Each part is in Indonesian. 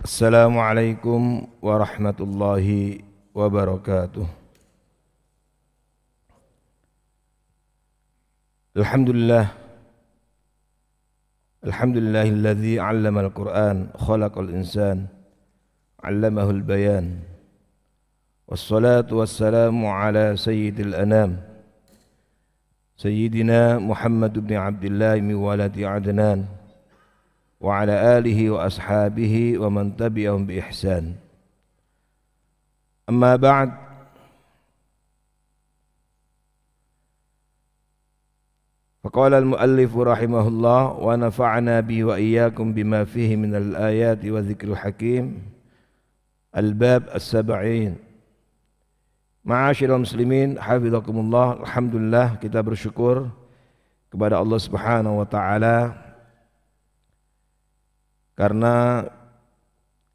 Assalamualaikum warahmatullahi wabarakatuh. Alhamdulillahilladzi 'allamal Qur'an khalaqal insan 'allamahul bayan. Wassalatu wassalamu ala sayyidil anam Sayyidina Muhammad ibn Abdillah min waladi Adnan wa ala alihi wa ashabihi wa man tabi'ahum bi ihsan. Amma ba'd. Faqala al-muallif rahimahullah wa nafa'na bihi wa iyyakum bima fihi min al-ayati wa dzikril hakim. Al-bab as-sab'in. Ma'asyiral muslimin, hafizakumullah. Alhamdulillah, kita bersyukur kepada Allah Subhanahu wa taala karena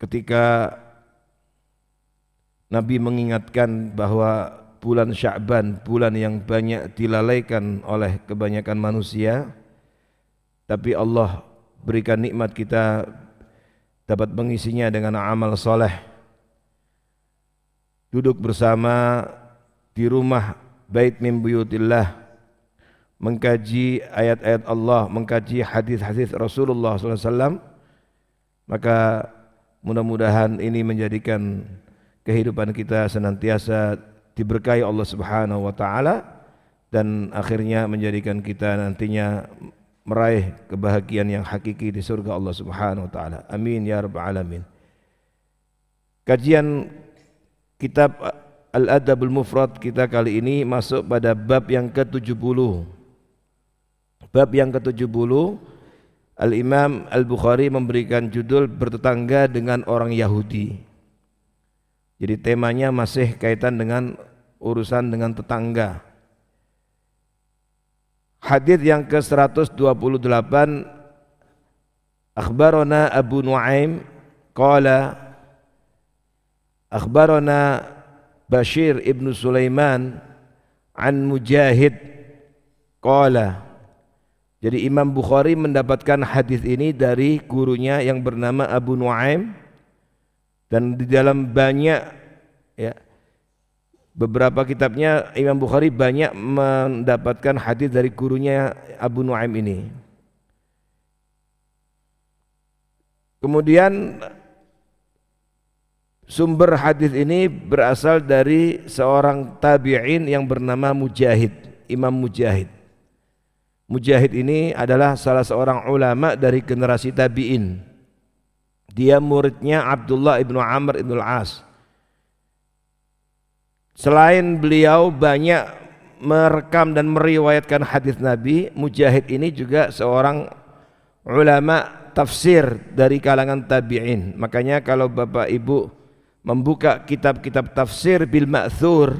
ketika Nabi mengingatkan bahwa bulan Sya'ban, bulan yang banyak dilalaikan oleh kebanyakan manusia, tapi Allah berikan nikmat kita dapat mengisinya dengan amal soleh. Duduk bersama di rumah bait min buyutillah, mengkaji ayat-ayat Allah, mengkaji hadis-hadis Rasulullah SAW, maka mudah-mudahan ini menjadikan kehidupan kita senantiasa diberkahi Allah Subhanahu wa taala dan akhirnya menjadikan kita nantinya meraih kebahagiaan yang hakiki di surga Allah Subhanahu wa taala. Amin ya rabbal alamin. Kajian kitab Al-Adabul Mufrad kita kali ini masuk pada bab yang ke-70. Bab yang ke-70, Al-Imam Al-Bukhari memberikan judul bertetangga dengan orang Yahudi. Jadi temanya masih kaitan dengan urusan dengan tetangga. Hadis yang ke-128, akhbarana Abu Nuaim qala akhbarana Bashir ibn Sulaiman an Mujahid qala. Jadi Imam Bukhari mendapatkan hadis ini dari gurunya yang bernama Abu Nuaim, dan di dalam banyak beberapa kitabnya Imam Bukhari banyak mendapatkan hadis dari gurunya Abu Nuaim ini. Kemudian sumber hadis ini berasal dari seorang tabi'in yang bernama Mujahid, Imam Mujahid. Mujahid ini adalah salah seorang ulama dari generasi tabi'in. Dia muridnya Abdullah ibnu Amr ibnu al-As. Selain beliau banyak merekam dan meriwayatkan hadis Nabi, Mujahid ini juga seorang ulama tafsir dari kalangan tabi'in. Makanya kalau Bapak Ibu membuka kitab-kitab tafsir bil ma'thur,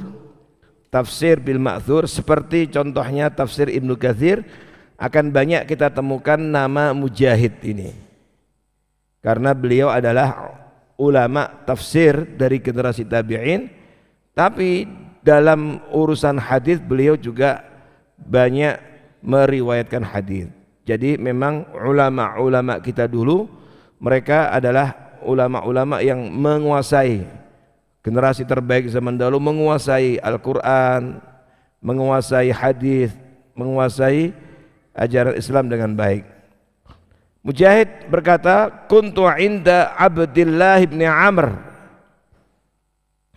seperti contohnya tafsir Ibnu Katsir, akan banyak kita temukan nama Mujahid ini, karena beliau adalah ulama tafsir dari generasi tabi'in. Tapi dalam urusan hadis beliau juga banyak meriwayatkan hadis. Jadi memang ulama-ulama kita dulu, mereka adalah ulama-ulama yang menguasai, generasi terbaik zaman dahulu menguasai Al-Quran, menguasai hadis, menguasai ajaran Islam dengan baik. Mujahid berkata, kuntu inda Abdillah ibn Amr.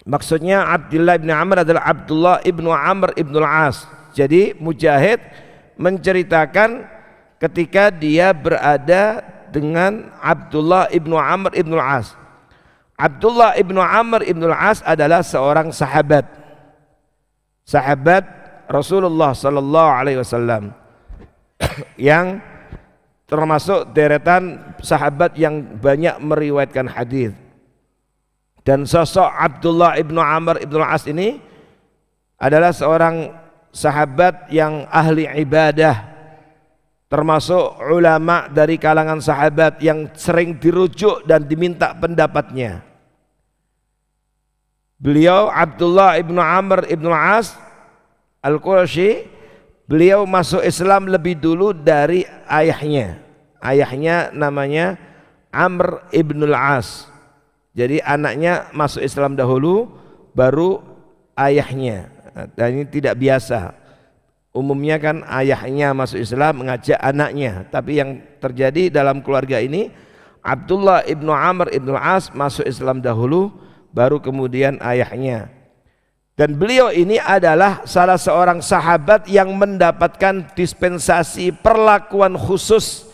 Maksudnya Abdullah ibn Amr adalah Abdullah ibn Amr ibn al-As. Jadi Mujahid menceritakan ketika dia berada dengan Abdullah ibn Amr ibn al-As. Abdullah ibn Amr ibn al-As adalah seorang sahabat Rasulullah sallallahu alaihi wasallam yang termasuk deretan sahabat yang banyak meriwayatkan hadis. Dan sosok Abdullah ibnu Amr ibnu al-As ini adalah seorang sahabat yang ahli ibadah, termasuk ulama dari kalangan sahabat yang sering dirujuk dan diminta pendapatnya. Beliau Abdullah ibnu Amr ibnu al-As Al-Qurashi, beliau masuk Islam lebih dulu dari ayahnya. Ayahnya namanya Amr ibn al-As. Jadi anaknya masuk Islam dahulu, baru ayahnya. Dan ini tidak biasa. Umumnya kan ayahnya masuk Islam mengajak anaknya. Tapi yang terjadi dalam keluarga ini, Abdullah ibnu Amr ibnu As masuk Islam dahulu, baru kemudian ayahnya. Dan beliau ini adalah salah seorang sahabat yang mendapatkan dispensasi perlakuan khusus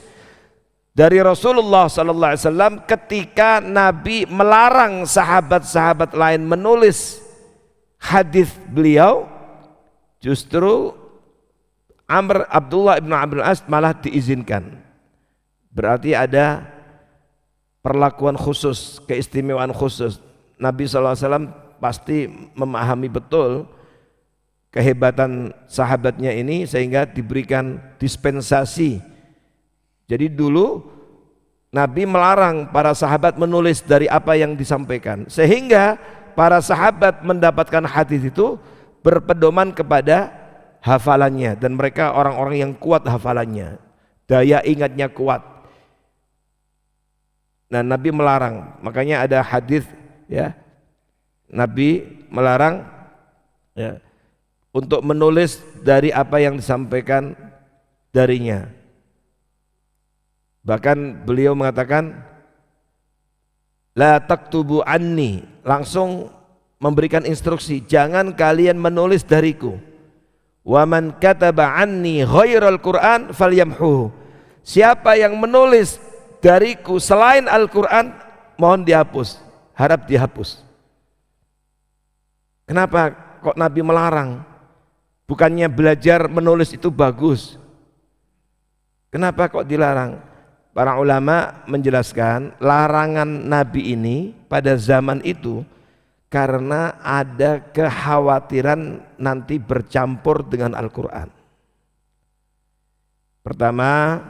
dari Rasulullah sallallahu alaihi wasallam ketika Nabi melarang sahabat-sahabat lain menulis hadis beliau, justru Abdullah ibn Amr As malah diizinkan. Berarti ada perlakuan khusus, keistimewaan khusus. Nabi sallallahu alaihi wasallam pasti memahami betul kehebatan sahabatnya ini sehingga diberikan dispensasi. Jadi dulu Nabi melarang para sahabat menulis dari apa yang disampaikan, sehingga para sahabat mendapatkan hadis itu berpedoman kepada hafalannya, dan mereka orang-orang yang kuat hafalannya, daya ingatnya kuat. Nah, Nabi melarang, makanya ada hadis ya, Nabi melarang ya, untuk menulis dari apa yang disampaikan darinya. Bahkan beliau mengatakan la taktubu anni, langsung memberikan instruksi, jangan kalian menulis dariku. Wa man kataba anni ghairal Qur'an falyamhu, siapa yang menulis dariku selain Al-Qur'an mohon dihapus, harap dihapus. Kenapa kok Nabi melarang? Bukannya belajar menulis itu bagus, kenapa kok dilarang? Para ulama menjelaskan larangan Nabi ini pada zaman itu karena ada kekhawatiran nanti bercampur dengan Al-Quran. Pertama,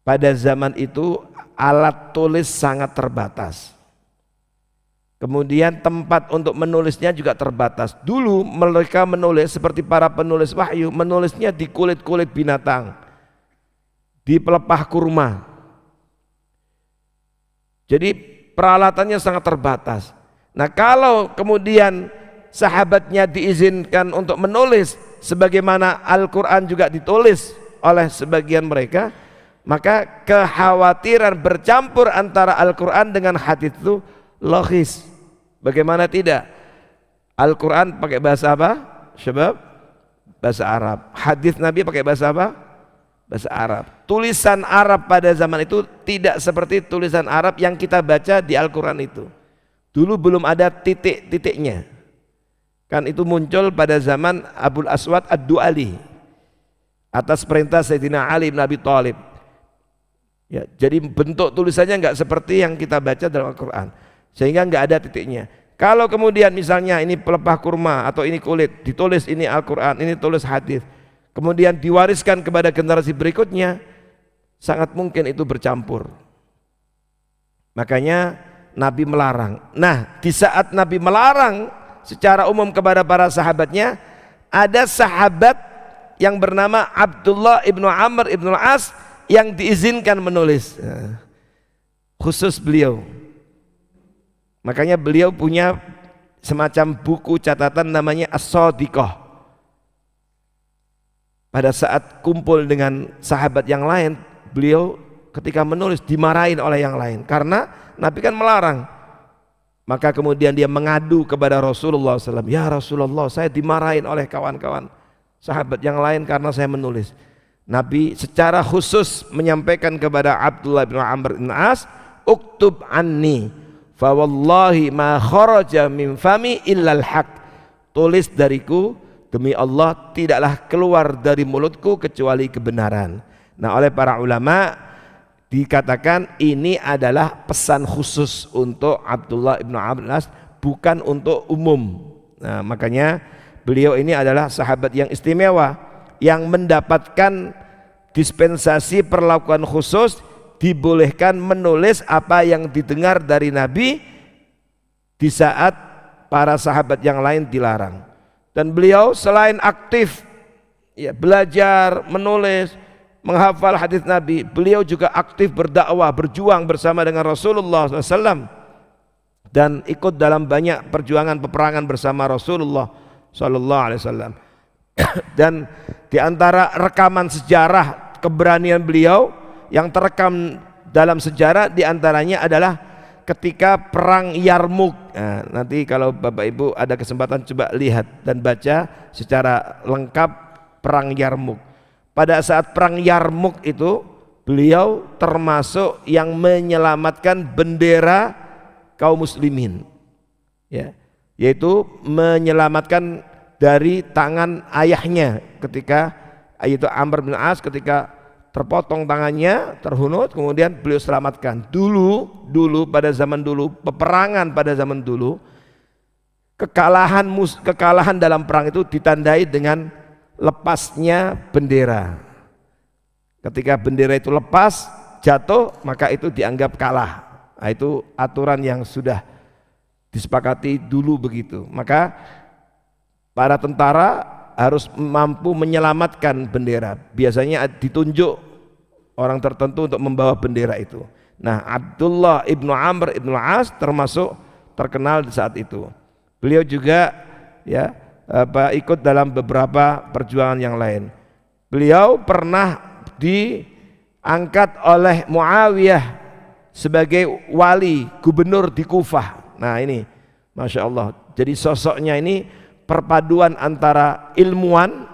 pada zaman itu alat tulis sangat terbatas. Kemudian tempat untuk menulisnya juga terbatas. Dulu mereka menulis seperti para penulis wahyu, menulisnya di kulit-kulit binatang, di pelepah kurma. Jadi peralatannya sangat terbatas. Nah, kalau kemudian sahabatnya diizinkan untuk menulis sebagaimana Al-Quran juga ditulis oleh sebagian mereka, maka kekhawatiran bercampur antara Al-Quran dengan hadis itu logis. Bagaimana tidak? Al-Quran pakai bahasa apa? Sebab bahasa Arab. Hadis Nabi pakai bahasa apa? Bahasa Arab. Tulisan Arab pada zaman itu tidak seperti tulisan Arab yang kita baca di Al-Quran itu. Dulu belum ada titik-titiknya. Kan itu muncul pada zaman Abul Aswad Ad-Du'ali atas perintah Sayyidina Ali bin Abi Thalib. Ya, jadi bentuk tulisannya enggak seperti yang kita baca dalam Al-Quran, sehingga enggak ada titiknya. Kalau kemudian misalnya ini pelepah kurma atau ini kulit, ditulis ini Al-Quran, ini tulis hadis, kemudian diwariskan kepada generasi berikutnya, sangat mungkin itu bercampur. Makanya Nabi melarang. Nah, di saat Nabi melarang secara umum kepada para sahabatnya, ada sahabat yang bernama Abdullah ibnu Amr ibnu As yang diizinkan menulis, khusus beliau. Makanya beliau punya semacam buku catatan namanya As-Shadiqah. Pada saat kumpul dengan sahabat yang lain, beliau ketika menulis dimarahin oleh yang lain karena Nabi kan melarang. Maka kemudian dia mengadu kepada Rasulullah SAW, ya Rasulullah, saya dimarahin oleh kawan-kawan sahabat yang lain karena saya menulis. Nabi secara khusus menyampaikan kepada Abdullah bin Amr bin As, uktub anni fa wallahi ma kharaja min fami illal haq, tulis dariku demi Allah tidaklah keluar dari mulutku kecuali kebenaran. Nah, oleh para ulama dikatakan ini adalah pesan khusus untuk Abdullah ibnu Amr bin As, bukan untuk umum. Nah, makanya beliau ini adalah sahabat yang istimewa yang mendapatkan dispensasi perlakuan khusus, dibolehkan menulis apa yang didengar dari Nabi di saat para sahabat yang lain dilarang. Dan beliau selain aktif ya, belajar, menulis, menghafal hadis Nabi, beliau juga aktif berdakwah, berjuang bersama dengan Rasulullah SAW. dan ikut dalam banyak perjuangan peperangan bersama Rasulullah sallallahu alaihi wasallam. Dan di antara rekaman sejarah keberanian beliau yang terekam dalam sejarah di antaranya adalah ketika perang Yarmuk. Nah, nanti kalau Bapak Ibu ada kesempatan coba lihat dan baca secara lengkap perang Yarmuk. Pada saat perang Yarmuk itu beliau termasuk yang menyelamatkan bendera kaum muslimin, ya, yaitu menyelamatkan dari tangan ayahnya ketika yaitu Amr bin As ketika terpotong tangannya, terhunut, kemudian beliau selamatkan. Dulu pada zaman dulu, peperangan pada zaman dulu, kekalahan dalam perang itu ditandai dengan lepasnya bendera. Ketika bendera itu lepas, jatuh, maka itu dianggap kalah. Nah, itu aturan yang sudah disepakati dulu begitu. Maka para tentara harus mampu menyelamatkan bendera. Biasanya ditunjuk orang tertentu untuk membawa bendera itu. Nah, Abdullah ibnu Amr ibnu As termasuk terkenal di saat itu. Beliau juga ya ikut dalam beberapa perjuangan yang lain. Beliau pernah diangkat oleh Muawiyah sebagai wali gubernur di Kufah. Nah ini Masya Allah, jadi sosoknya ini perpaduan antara ilmuwan,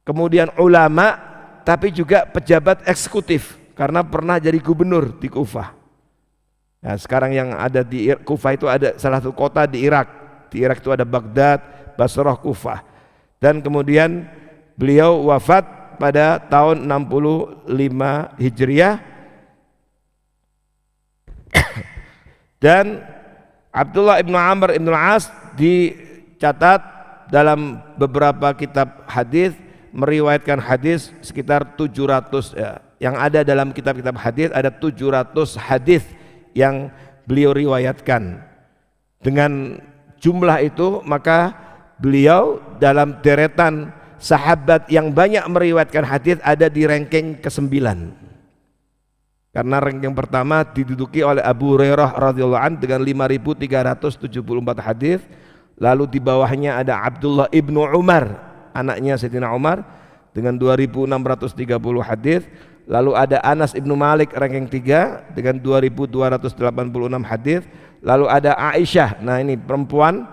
kemudian ulama, tapi juga pejabat eksekutif karena pernah jadi gubernur di Kufah. Nah, sekarang yang ada di Kufah itu ada salah satu kota di Irak. Di Irak itu ada Baghdad, Basrah, Kufah. Dan kemudian beliau wafat pada tahun 65 Hijriah. Dan Abdullah ibnu Amr ibnu As dicatat dalam beberapa kitab hadis meriwayatkan hadis sekitar 700 ya. Yang ada dalam kitab-kitab hadis ada 700 hadis yang beliau riwayatkan. Dengan jumlah itu maka beliau dalam deretan sahabat yang banyak meriwayatkan hadis ada di ranking ke-9. Karena ranking pertama diduduki oleh Abu Hurairah radhiyallahu anhu dengan 5.374 hadis. Lalu di bawahnya ada Abdullah ibnu Umar, anaknya Sayyidina Umar dengan 2.630 hadis. Lalu ada Anas ibnu Malik ranking 3 dengan 2.286 hadis. Lalu ada Aisyah, nah ini perempuan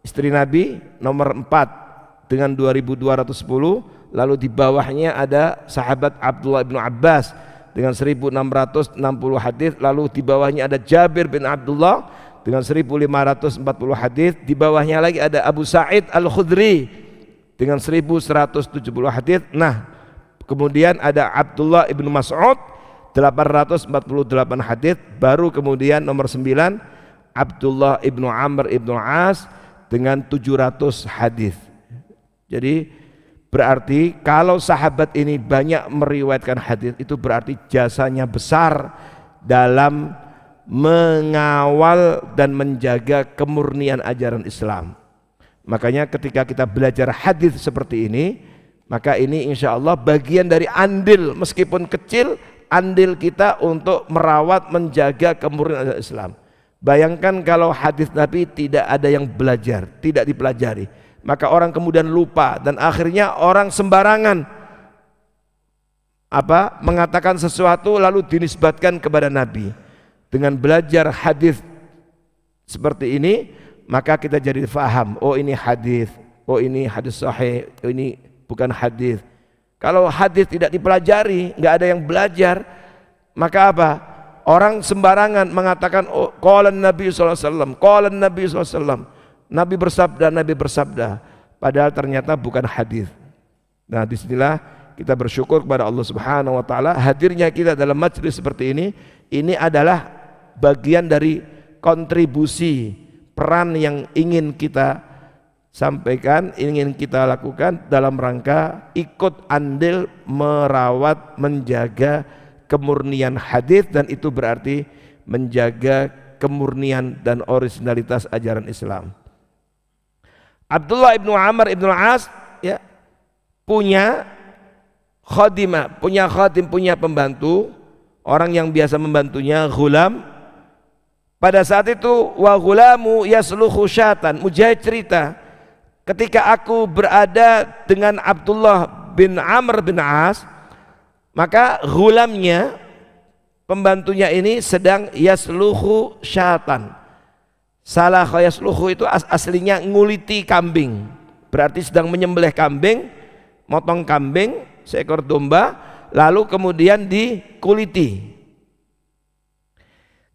istri Nabi nomor 4 dengan 2.210. Lalu di bawahnya ada sahabat Abdullah ibnu Abbas dengan 1.660 hadis. Lalu di bawahnya ada Jabir bin Abdullah dengan 1.540 hadis. Di bawahnya lagi ada Abu Sa'id Al-Khudri dengan 1.170 hadis. Nah, kemudian ada Abdullah ibnu Mas'ud 848 hadis. Baru kemudian nomor 9 Abdullah ibnu Amr ibnu As dengan 700 hadis. Jadi berarti kalau sahabat ini banyak meriwayatkan hadis itu berarti jasanya besar dalam mengawal dan menjaga kemurnian ajaran Islam. Makanya ketika kita belajar hadis seperti ini, maka ini insya Allah bagian dari andil, meskipun kecil, andil kita untuk merawat menjaga kemurnian ajaran Islam. Bayangkan kalau hadis Nabi tidak ada yang belajar, tidak dipelajari, maka orang kemudian lupa dan akhirnya orang sembarangan mengatakan sesuatu lalu dinisbatkan kepada Nabi. Dengan belajar hadis seperti ini, maka kita jadi faham, oh ini hadis, oh ini hadis sahih, oh ini bukan hadis. Kalau hadis tidak dipelajari, nggak ada yang belajar, maka apa? Orang sembarangan mengatakan, oh, qala Nabi sallallahu alaihi wasallam, qala Nabi sallallahu alaihi wasallam. Nabi bersabda, Nabi bersabda, padahal ternyata bukan hadis. Nah, disinilah kita bersyukur kepada Allah Subhanahu wa taala hadirnya kita dalam majelis seperti ini adalah bagian dari kontribusi peran yang ingin kita sampaikan, ingin kita lakukan dalam rangka ikut andil merawat, menjaga kemurnian hadis, dan itu berarti menjaga kemurnian dan originalitas ajaran Islam. Abdullah ibnu Amr ibnu As ya punya khadimah, punya pembantu, orang yang biasa membantunya ghulam. pada saat itu wa ghulamu yasluhu syatan, Mujahid cerita, ketika aku berada dengan Abdullah bin Amr bin As, maka ghulamnya, pembantunya ini sedang yasluhu syatan. Salah yasluhu itu aslinya nguliti kambing, berarti sedang menyembelih kambing, motong kambing, seekor domba, lalu kemudian dikuliti.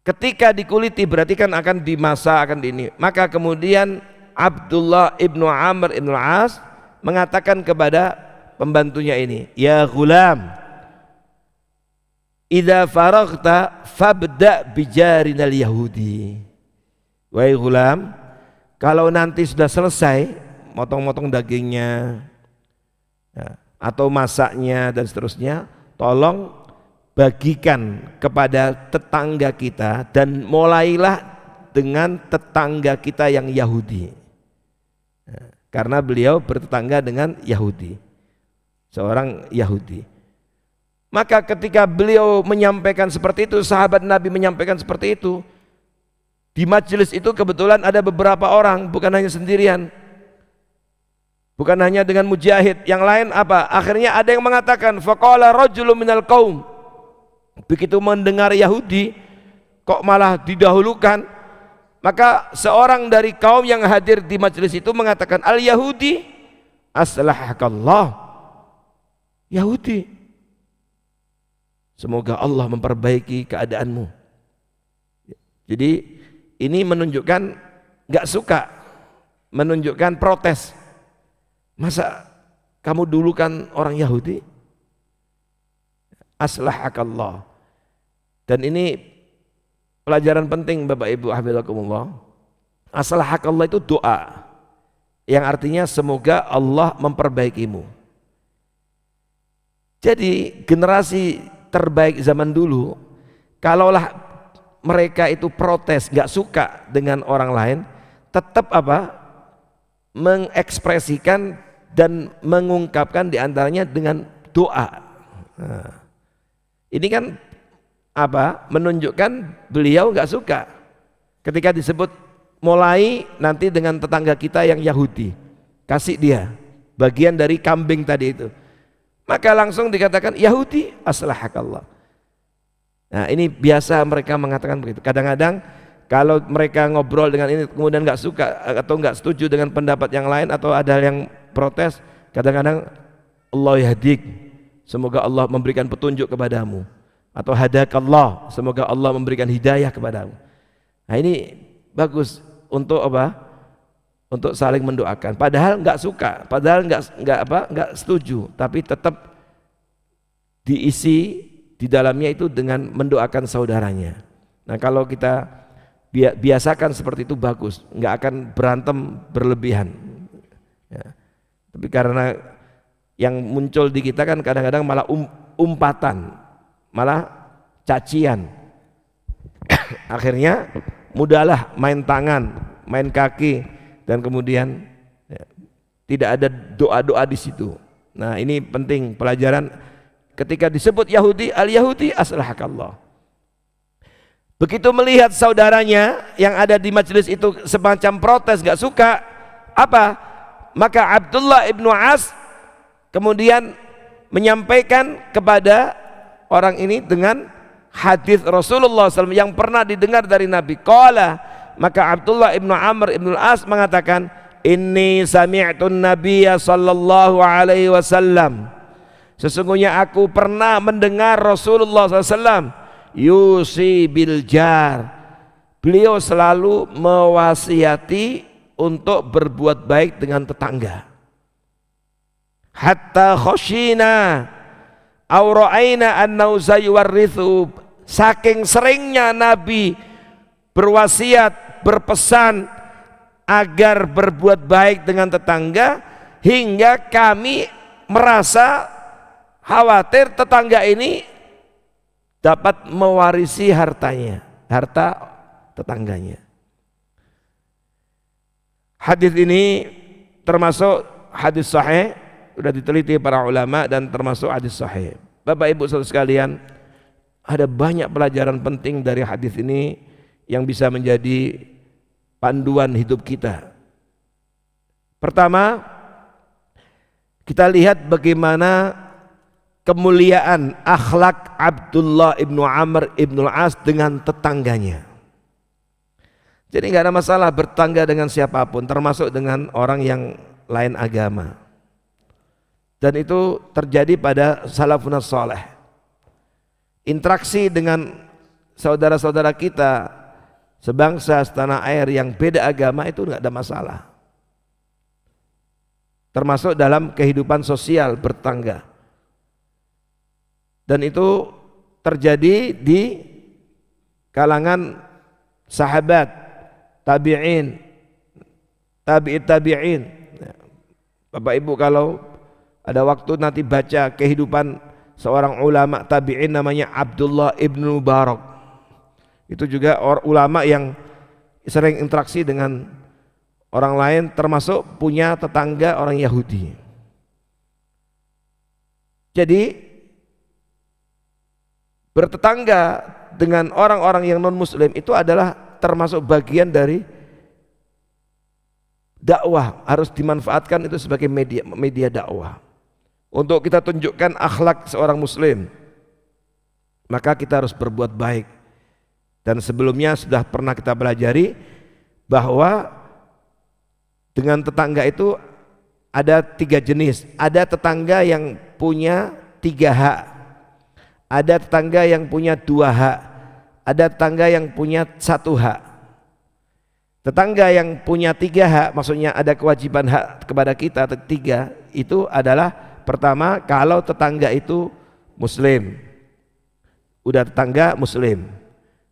Ketika dikuliti berarti kan akan dimasak, akan ini. Maka kemudian Abdullah ibnu Amr ibnu As mengatakan kepada pembantunya ini, ya ghulam, idza faraghta fabda bijarinal yahudi. Wahai ghulam, kalau nanti sudah selesai motong-motong dagingnya ya, atau masaknya dan seterusnya, tolong bagikan kepada tetangga kita, dan mulailah dengan tetangga kita yang Yahudi, karena beliau bertetangga dengan Yahudi, seorang Yahudi. Maka ketika beliau menyampaikan seperti itu, sahabat Nabi menyampaikan seperti itu, di majelis itu kebetulan ada beberapa orang, bukan hanya sendirian, bukan hanya dengan Mujahid, yang lain apa? Akhirnya ada yang mengatakan, faqala rajulun minal qaum, begitu mendengar Yahudi kok malah didahulukan, maka seorang dari kaum yang hadir di majelis itu mengatakan, al Yahudi aslahakallah, Yahudi, semoga Allah memperbaiki keadaanmu. Jadi ini menunjukkan gak suka, menunjukkan protes. Masa kamu dulu kan orang Yahudi? Aslahakallah. Dan ini pelajaran penting Bapak Ibu hafizakumullah. Aslahakallah itu doa yang artinya semoga Allah memperbaikimu. Jadi generasi terbaik zaman dulu, kalaulah mereka itu protes, gak suka dengan orang lain, tetap apa? Mengekspresikan dan mengungkapkan diantaranya dengan doa. Nah, ini kan apa? Menunjukkan beliau gak suka ketika disebut mulai nanti dengan tetangga kita yang Yahudi, kasih dia bagian dari kambing tadi itu, maka langsung dikatakan Yahudi aslahakallah. Nah ini biasa mereka mengatakan begitu. Kadang-kadang kalau mereka ngobrol dengan ini kemudian gak suka atau gak setuju dengan pendapat yang lain atau ada yang protes, kadang-kadang Allah yahdik, semoga Allah memberikan petunjuk kepadamu, atau hadakallah, semoga Allah memberikan hidayah kepadamu. Nah ini bagus untuk apa? Untuk saling mendoakan. Padahal nggak suka, padahal nggak setuju, tapi tetap diisi di dalamnya itu dengan mendoakan saudaranya. Nah kalau kita biasakan seperti itu bagus, nggak akan berantem berlebihan. Ya. Tapi karena yang muncul di kita kan kadang-kadang malah umpatan, malah cacian. Akhirnya mudahlah main tangan, main kaki, dan kemudian ya, tidak ada doa-doa di situ. Nah ini penting pelajaran ketika disebut Yahudi, al Yahudi aslahakallah. Begitu melihat saudaranya yang ada di majelis itu semacam protes, gak suka, apa? Maka Abdullah ibnu As kemudian menyampaikan kepada orang ini dengan hadis Rasulullah SAW yang pernah didengar dari Nabi. Qala, maka Abdullah ibnu Amr ibnu As mengatakan, inni sami'tun nabiyya sallallahu alaihi wasallam, sesungguhnya aku pernah mendengar Rasulullah SAW yusi bil jar, beliau selalu mewasiati untuk berbuat baik dengan tetangga. Hatta khoshina aw ra'aina annau sayuwarrithu, saking seringnya Nabi berwasiat, berpesan agar berbuat baik dengan tetangga, hingga kami merasa khawatir tetangga ini dapat mewarisi hartanya, harta tetangganya. Hadis ini termasuk hadis sahih, sudah diteliti para ulama dan termasuk hadis sahih. Bapak Ibu saudara sekalian, ada banyak pelajaran penting dari hadis ini yang bisa menjadi panduan hidup kita. Pertama, kita lihat bagaimana kemuliaan akhlak Abdullah ibnu Amr ibnu Al-As dengan tetangganya. Jadi nggak ada masalah bertangga dengan siapapun, termasuk dengan orang yang lain agama. Dan itu terjadi pada salafun saleh. Interaksi dengan saudara-saudara kita sebangsa setanah air yang beda agama itu nggak ada masalah. Termasuk dalam kehidupan sosial bertangga. Dan itu terjadi di kalangan sahabat, tabi'in, tabi'in. Bapak Ibu kalau ada waktu nanti baca kehidupan seorang ulama tabi'in namanya Abdullah ibnu Mubarak. Itu juga ulama yang sering interaksi dengan orang lain, termasuk punya tetangga orang Yahudi. Jadi bertetangga dengan orang-orang yang non muslim itu adalah termasuk bagian dari dakwah, harus dimanfaatkan itu sebagai media dakwah untuk kita tunjukkan akhlak seorang muslim. Maka kita harus berbuat baik. Dan sebelumnya sudah pernah kita pelajari bahwa dengan tetangga itu ada 3 jenis. Ada tetangga yang punya 3 hak, ada tetangga yang punya 2 hak, ada tetangga yang punya 1 hak. Tetangga yang punya 3 hak, maksudnya ada kewajiban hak kepada kita 3, itu adalah pertama, kalau tetangga itu muslim, udah tetangga muslim,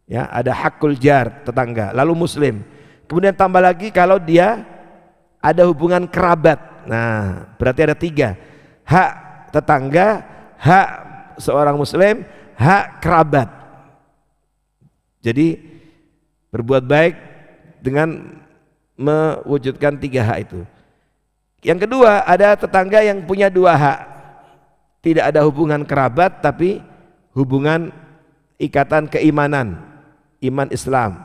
ya, ada hakul jar tetangga, lalu muslim. Kemudian tambah lagi kalau dia ada hubungan kerabat. Nah, berarti ada 3 hak tetangga, hak seorang muslim, hak kerabat. Jadi berbuat baik dengan mewujudkan 3 hak itu. Yang kedua, ada tetangga yang punya 2 hak, tidak ada hubungan kerabat tapi hubungan ikatan keimanan, iman Islam,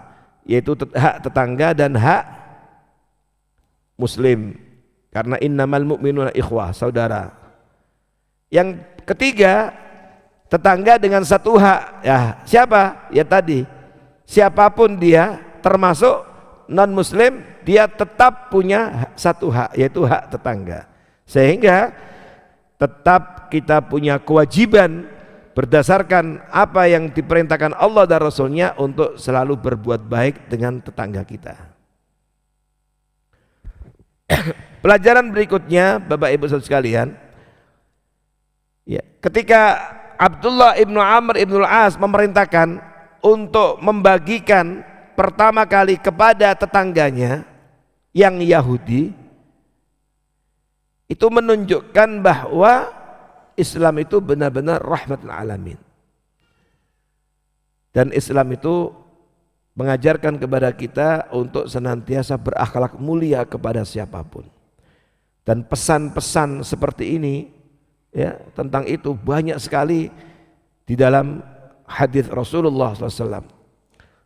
yaitu hak tetangga dan hak muslim, karena innamal mu'minuna ikhwah, saudara. Yang ketiga, tetangga dengan 1 hak. Ya, siapa? Ya tadi, siapapun dia, termasuk non muslim, dia tetap punya 1 hak, yaitu hak tetangga. Sehingga tetap kita punya kewajiban berdasarkan apa yang diperintahkan Allah dan Rasulnya untuk selalu berbuat baik dengan tetangga kita. Pelajaran berikutnya, Bapak Ibu saudara sekalian, ya, ketika Abdullah ibnu Amr ibnu Al-As memerintahkan untuk membagikan pertama kali kepada tetangganya yang Yahudi, itu menunjukkan bahwa Islam itu benar-benar rahmatul alamin. Dan Islam itu mengajarkan kepada kita untuk senantiasa berakhlak mulia kepada siapapun. Dan pesan-pesan seperti ini, ya, tentang itu banyak sekali di dalam hadis Rasulullah SAW.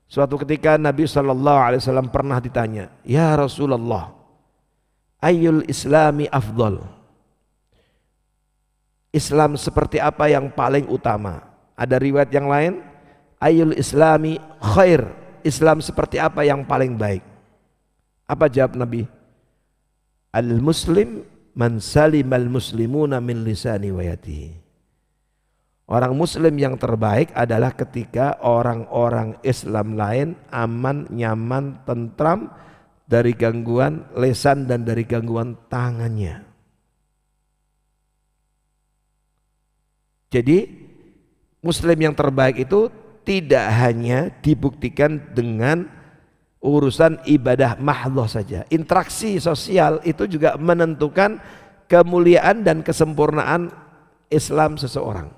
Suatu ketika Nabi SAW pernah ditanya, ya Rasulullah, ayyul islami afdal? Islam seperti apa yang paling utama? Ada riwayat yang lain, ayyul islami khair? Islam seperti apa yang paling baik? Apa jawab Nabi? Al-muslim man salimal muslimuna min lisani wa yadihi. Orang muslim yang terbaik adalah ketika orang-orang Islam lain aman, nyaman, tentram dari gangguan lisan dan dari gangguan tangannya. Jadi muslim yang terbaik itu tidak hanya dibuktikan dengan urusan ibadah mahdhah saja. Interaksi sosial itu juga menentukan kemuliaan dan kesempurnaan Islam seseorang.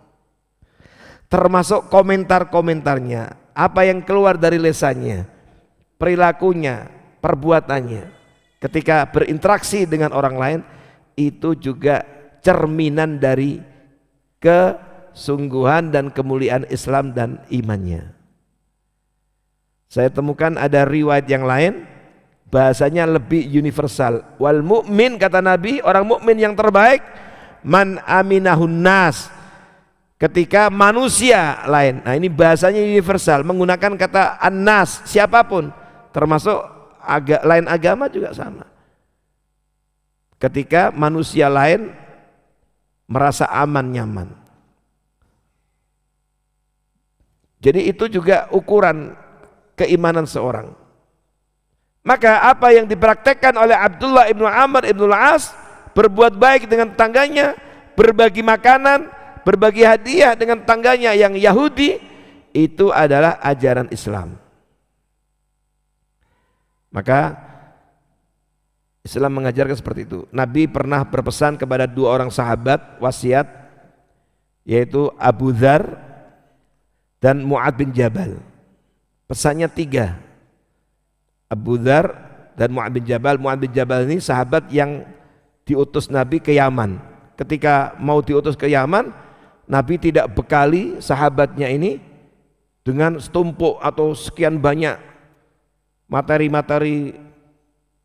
Termasuk komentar-komentarnya, apa yang keluar dari lisannya, perilakunya, perbuatannya. Ketika berinteraksi dengan orang lain, itu juga cerminan dari kesungguhan dan kemuliaan Islam dan imannya. Saya temukan ada riwayat yang lain bahasanya lebih universal. Wal mu'min, kata Nabi, orang mukmin yang terbaik man aminahun nas, ketika manusia lain. Nah, ini bahasanya universal, menggunakan kata annas, siapapun, termasuk lain agama juga sama. Ketika manusia lain merasa aman, nyaman. Jadi itu juga ukuran keimanan seorang. Maka apa yang dipraktekkan oleh Abdullah ibnu Amr ibnu Al-As, berbuat baik dengan tangganya, berbagi makanan, berbagi hadiah dengan tangganya yang Yahudi, itu adalah ajaran Islam. Maka Islam mengajarkan seperti itu. Nabi pernah berpesan kepada 2 orang sahabat wasiat, yaitu Abu Dzar dan Mu'adz bin Jabal. Pesannya 3, Abu Dzar dan Mu'adz bin Jabal. Mu'adz bin Jabal ini sahabat yang diutus Nabi ke Yaman. Ketika mau diutus ke Yaman, Nabi tidak bekali sahabatnya ini dengan setumpuk atau sekian banyak materi-materi,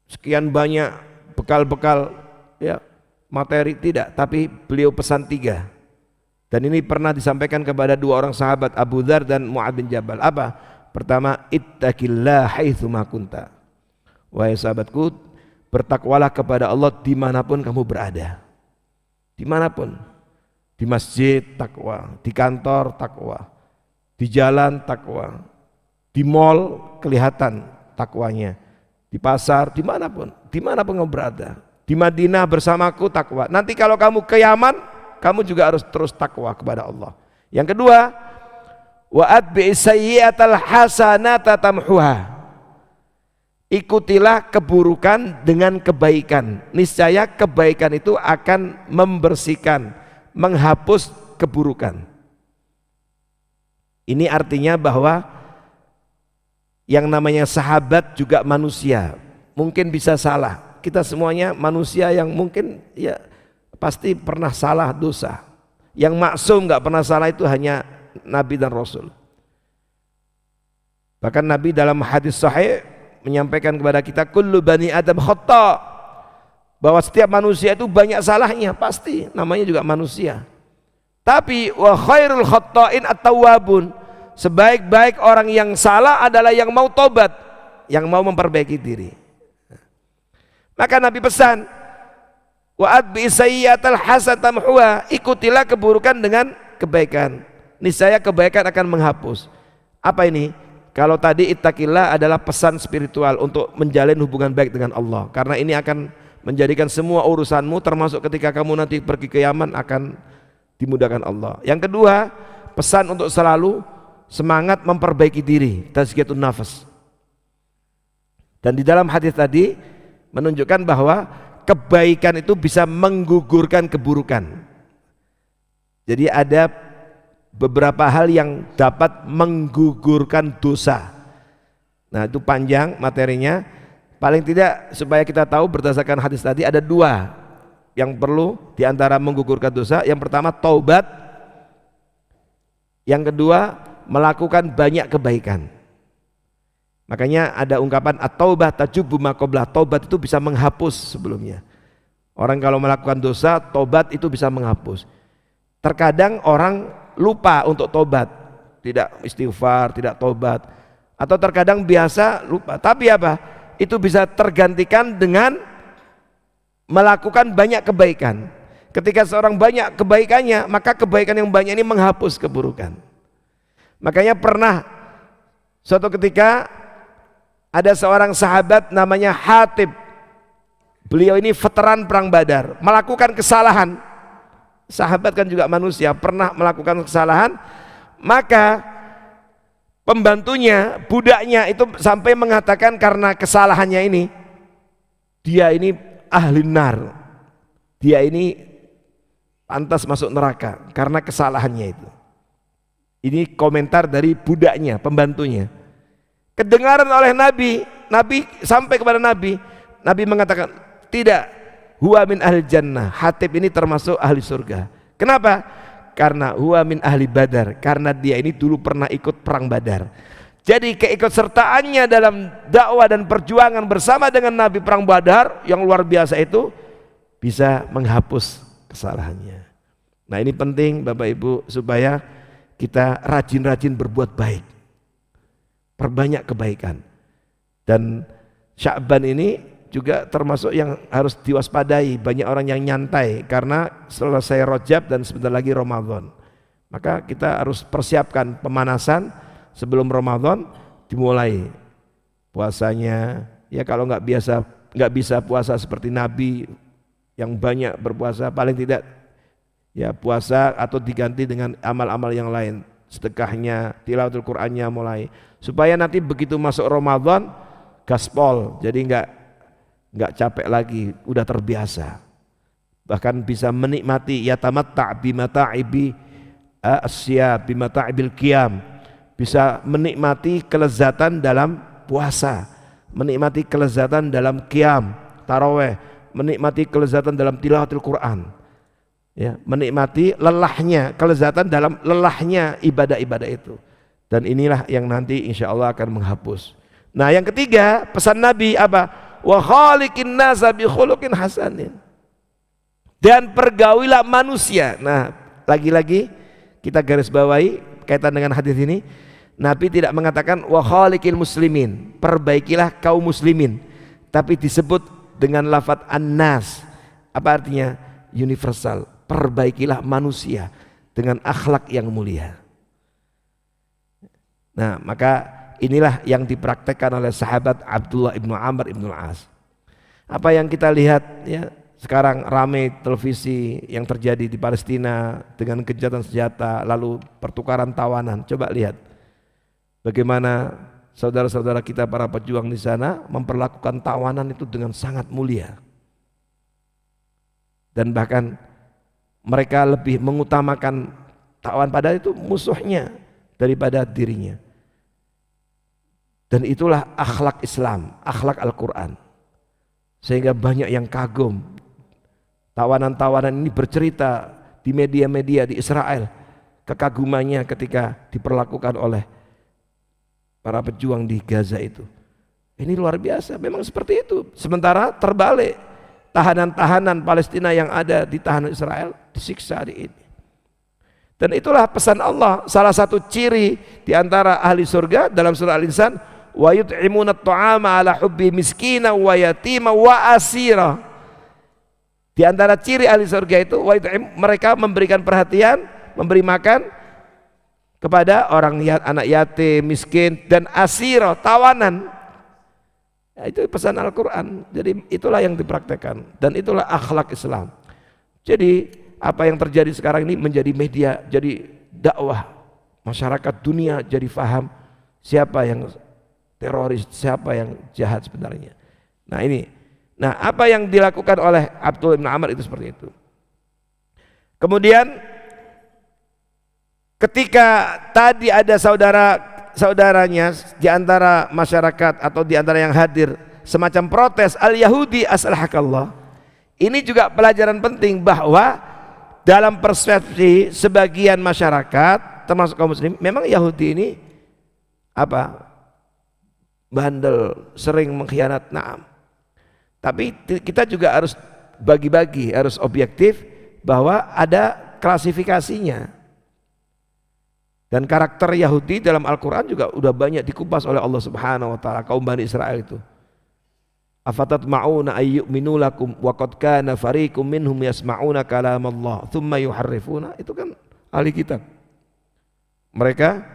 sekian banyak bekal-bekal ya, materi, tidak, tapi beliau pesan 3. Dan ini pernah disampaikan kepada 2 orang sahabat, Abu Dzar dan Mu'adz bin Jabal. Apa? Pertama, ittaqillah haitsu ma kunta. Wahai sahabatku, bertakwalah kepada Allah dimanapun kamu berada. Dimanapun, di masjid takwa, di kantor takwa, di jalan takwa, di mall kelihatan takwanya, di pasar, dimanapun kamu berada. Di Madinah bersamaku takwa. Nanti kalau kamu ke Yaman, kamu juga harus terus takwa kepada Allah. Yang kedua, wa atbi'is sayyi'atal hasanata tamhuha. Ikutilah keburukan dengan kebaikan. Niscaya kebaikan itu akan membersihkan, menghapus keburukan. Ini artinya bahwa yang namanya sahabat juga manusia, mungkin bisa salah. Kita semuanya manusia yang mungkin ya pasti pernah salah dosa. Yang maksum nggak pernah salah itu hanya Nabi dan Rasul. Bahkan Nabi dalam hadis sahih menyampaikan kepada kita, kullu bani adam khata', bahwa setiap manusia itu banyak salahnya, pasti, namanya juga manusia. Tapi wa khairul khata'in at-tawwabun, sebaik-baik orang yang salah adalah yang mau tobat, yang mau memperbaiki diri. Maka Nabi pesan, wa atbi sayyi'atal hasanata tamhuha, ikutilah keburukan dengan kebaikan, niscaya kebaikan akan menghapus. Apa ini? Kalau tadi ittaqillah adalah pesan spiritual untuk menjalin hubungan baik dengan Allah, karena ini akan menjadikan semua urusanmu, termasuk ketika kamu nanti pergi ke Yaman, akan dimudahkan Allah. Yang kedua, pesan untuk selalu semangat memperbaiki diri, tazkiyatun nafas. Dan di dalam hadis tadi menunjukkan bahwa kebaikan itu bisa menggugurkan keburukan. Jadi ada beberapa hal yang dapat menggugurkan dosa. Nah, itu panjang materinya. Paling tidak supaya kita tahu berdasarkan hadis tadi ada 2 yang perlu diantara menggugurkan dosa. Yang pertama taubat, yang kedua melakukan banyak kebaikan. Makanya ada ungkapan at-taubah tajubbu ma qablah, taubat itu bisa menghapus sebelumnya. Orang kalau melakukan dosa, taubat itu bisa menghapus. Terkadang orang lupa untuk tobat, tidak istighfar, tidak tobat, atau terkadang biasa lupa. Tapi apa? Itu bisa tergantikan dengan melakukan banyak kebaikan. Ketika seorang banyak kebaikannya, maka kebaikan yang banyak ini menghapus keburukan. Makanya pernah suatu ketika ada seorang sahabat namanya Hatib. Beliau ini veteran perang Badar, melakukan kesalahan. Sahabat kan juga manusia, pernah melakukan kesalahan. Maka pembantunya, budaknya itu sampai mengatakan karena kesalahannya ini, dia ini ahli nar, dia ini pantas masuk neraka karena kesalahannya itu. Ini komentar dari budaknya, pembantunya. Kedengaran oleh Nabi, Nabi sampai kepada Nabi, Nabi mengatakan tidak, huwa min ahli jannah, Hatib ini termasuk ahli surga. Kenapa? Karena huwa min ahli Badar, karena dia ini dulu pernah ikut perang Badar. Jadi keikutsertaannya dalam dakwah dan perjuangan bersama dengan Nabi perang Badar yang luar biasa itu bisa menghapus kesalahannya. Nah ini penting Bapak Ibu supaya kita rajin-rajin berbuat baik, perbanyak kebaikan. Dan Sya'ban ini juga termasuk yang harus diwaspadai. Banyak orang yang nyantai karena selesai Rajab dan sebentar lagi Ramadan. Maka kita harus persiapkan pemanasan sebelum Ramadan, dimulai puasanya. Ya kalau nggak bisa puasa seperti Nabi yang banyak berpuasa, paling tidak ya puasa atau diganti dengan amal-amal yang lain, sedekahnya, tilawatul Qur'annya mulai, supaya nanti begitu masuk Ramadan gaspol, jadi nggak capek lagi, udah terbiasa, bahkan bisa menikmati yatamatta' bimata'ibi asyab bimata'ibil qiyam, bisa menikmati kelezatan dalam puasa, menikmati kelezatan dalam qiyam taraweh, menikmati kelezatan dalam tilawatul Quran, ya, menikmati lelahnya, kelezatan dalam lelahnya ibadah-ibadah itu. Dan inilah yang nanti insya Allah akan menghapus. Nah yang ketiga pesan Nabi apa? Wa khaliqin nasa bi khuluqin hasanin, dan pergaulilah manusia. Nah lagi-lagi kita garis bawahi kaitan dengan hadis ini, Nabi tidak mengatakan wa khaliqil muslimin, perbaikilah kaum muslimin, tapi disebut dengan lafadz an-nas. Apa artinya? Universal, perbaikilah manusia dengan akhlak yang mulia. Nah maka inilah yang dipraktekkan oleh sahabat Abdullah ibnu Amr ibnu As. Apa yang kita lihat ya sekarang ramai televisi yang terjadi di Palestina dengan gencatan senjata lalu pertukaran tawanan. Coba lihat bagaimana saudara-saudara kita para pejuang di sana memperlakukan tawanan itu dengan sangat mulia. Dan bahkan mereka lebih mengutamakan tawan padahal itu musuhnya daripada dirinya. Dan itulah akhlak Islam, akhlak Al-Quran. Sehingga banyak yang kagum. Tawanan-tawanan ini bercerita di media-media di Israel kekagumannya ketika diperlakukan oleh para pejuang di Gaza itu. Ini luar biasa, memang seperti itu. Sementara terbalik, tahanan-tahanan Palestina yang ada di tahanan Israel disiksa hari ini. Dan itulah pesan Allah, salah satu ciri di antara ahli surga dalam surah Al-Insan, wa yut'imuna at-ta'ama ala hubbi miskina wa yatima wa asira. Di antara ciri ahli surga itu mereka memberikan perhatian, memberi makan kepada orang anak yatim, miskin, dan asira, tawanan. Ya, itu pesan Al-Quran. Jadi itulah yang dipraktekkan dan itulah akhlak Islam. Jadi apa yang terjadi sekarang ini menjadi media, jadi dakwah, masyarakat dunia jadi faham siapa yang teroris, siapa yang jahat sebenarnya. Nah ini, nah apa yang dilakukan oleh Abdullah bin Amr itu seperti itu. Kemudian ketika tadi ada saudaranya di antara masyarakat atau di antara yang hadir semacam protes al-Yahudi aslahakallah, ini juga pelajaran penting bahwa dalam persepsi sebagian masyarakat termasuk kaum muslim, memang Yahudi ini apa? Bandel, sering mengkhianat. Naam. Tapi kita juga harus bagi-bagi, harus objektif bahwa ada klasifikasinya. Dan karakter Yahudi dalam Al-Quran juga udah banyak dikupas oleh Allah Subhanahu wa taala kaum Bani Israel itu. Afatatma'una ayyu'minu lakum wa qad kana fariqum minhum yasma'una kalamallah thumma yuharrifuna. Itu kan ahli kitab. Mereka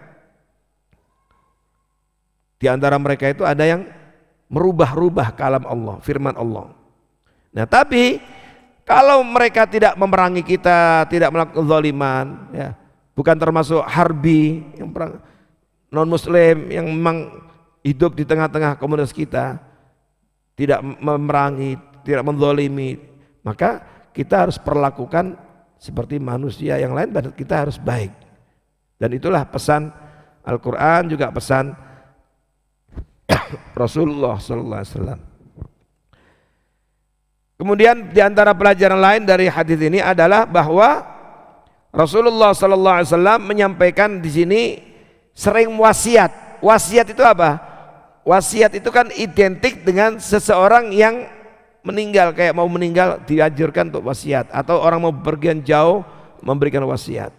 di antara mereka itu ada yang merubah-rubah kalam Allah, firman Allah. Nah, tapi kalau mereka tidak memerangi kita, tidak melakukan zaliman, ya, bukan termasuk harbi yang perang non muslim yang memang hidup di tengah-tengah komunitas kita, tidak memerangi, tidak menzalimi, maka kita harus perlakukan seperti manusia yang lain, dan kita harus baik. Dan itulah pesan Al-Quran, juga pesan Rasulullah sallallahu alaihi wasallam. Kemudian di antara pelajaran lain dari hadis ini adalah bahwa Rasulullah sallallahu alaihi wasallam menyampaikan di sini sering wasiat Wasiat itu apa? Wasiat itu kan identik dengan seseorang yang meninggal, kayak mau meninggal dianjurkan untuk wasiat, atau orang mau berpergian jauh memberikan wasiat.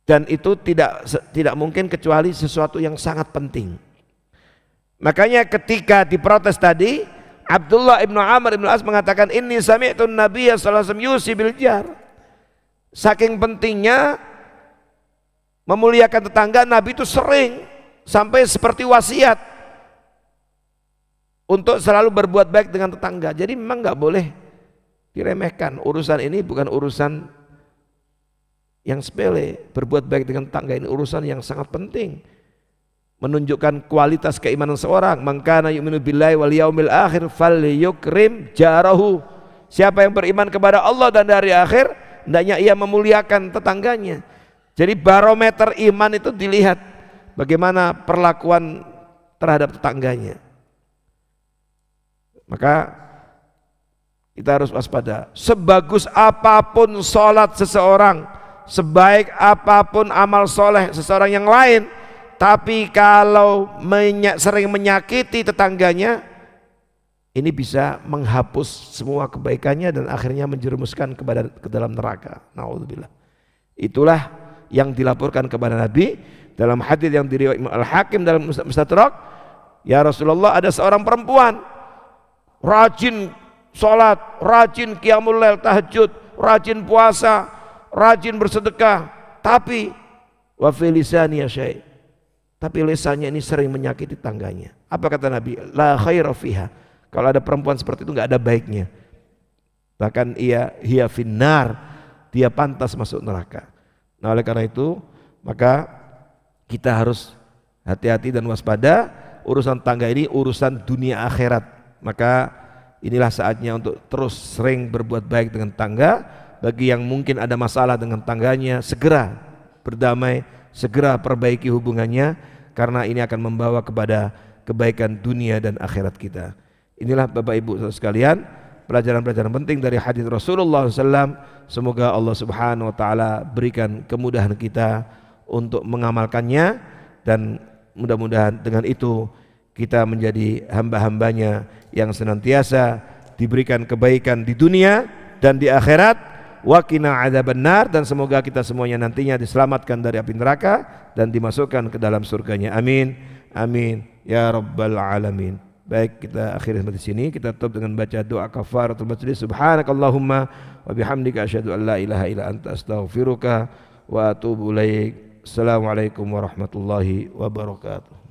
Dan itu tidak mungkin kecuali sesuatu yang sangat penting. Makanya ketika diprotes tadi, Abdullah ibnu Amr ibnu As mengatakan, inni sami'tu Nabiya sallallahu alaihi wasallam yusi bil jar. Saking pentingnya memuliakan tetangga, Nabi itu sering sampai seperti wasiat untuk selalu berbuat baik dengan tetangga. Jadi memang nggak boleh diremehkan. Urusan ini bukan urusan yang sepele. Berbuat baik dengan tetangga ini urusan yang sangat penting, menunjukkan kualitas keimanan seorang. Man kana yu'minu billahi wal yaumil akhir falyukrim jarahu. Siapa yang beriman kepada Allah dan hari akhir, hendaknya ia memuliakan tetangganya. Jadi barometer iman itu dilihat bagaimana perlakuan terhadap tetangganya. Maka kita harus waspada. Sebagus apapun sholat seseorang, sebaik apapun amal soleh seseorang yang lain, tapi kalau sering menyakiti tetangganya, ini bisa menghapus semua kebaikannya dan akhirnya menjerumuskan ke dalam neraka. Naudzubillah. Itulah yang dilaporkan kepada Nabi dalam hadis yang diriwayatkan Al-Hakim dalam Mustadrak. Ya Rasulullah, ada seorang perempuan rajin sholat, rajin qiyamul lail, tahajud, rajin puasa, rajin bersedekah, tapi wa fi lisani syai', tapi lisannya ini sering menyakiti tangganya. Apa kata Nabi? La khaira fiha. Kalau ada perempuan seperti itu nggak ada baiknya. Bahkan hiya finnar, dia pantas masuk neraka. Nah, oleh karena itu maka kita harus hati-hati dan waspada. Urusan tangga ini urusan dunia akhirat. Maka inilah saatnya untuk terus sering berbuat baik dengan tangga. Bagi yang mungkin ada masalah dengan tangganya, segera berdamai, segera perbaiki hubungannya, karena ini akan membawa kepada kebaikan dunia dan akhirat kita. Inilah Bapak Ibu saudara sekalian, pelajaran-pelajaran penting dari hadis Rasulullah SAW. Semoga Allah Subhanahu Wa Taala berikan kemudahan kita untuk mengamalkannya, dan mudah-mudahan dengan itu kita menjadi hamba-hambanya yang senantiasa diberikan kebaikan di dunia dan di akhirat. Wa qina adzabannar, dan semoga kita semuanya nantinya diselamatkan dari api neraka dan dimasukkan ke dalam surganya. Amin, amin ya rabbal alamin. Baik, kita akhiri sampai di sini. Kita tutup dengan baca doa kafaratul majlis. Subhanakallahumma wa bihamdika asyhadu an la ilaha illa anta astaghfiruka wa atubu ilaik. Assalamualaikum warahmatullahi wabarakatuh.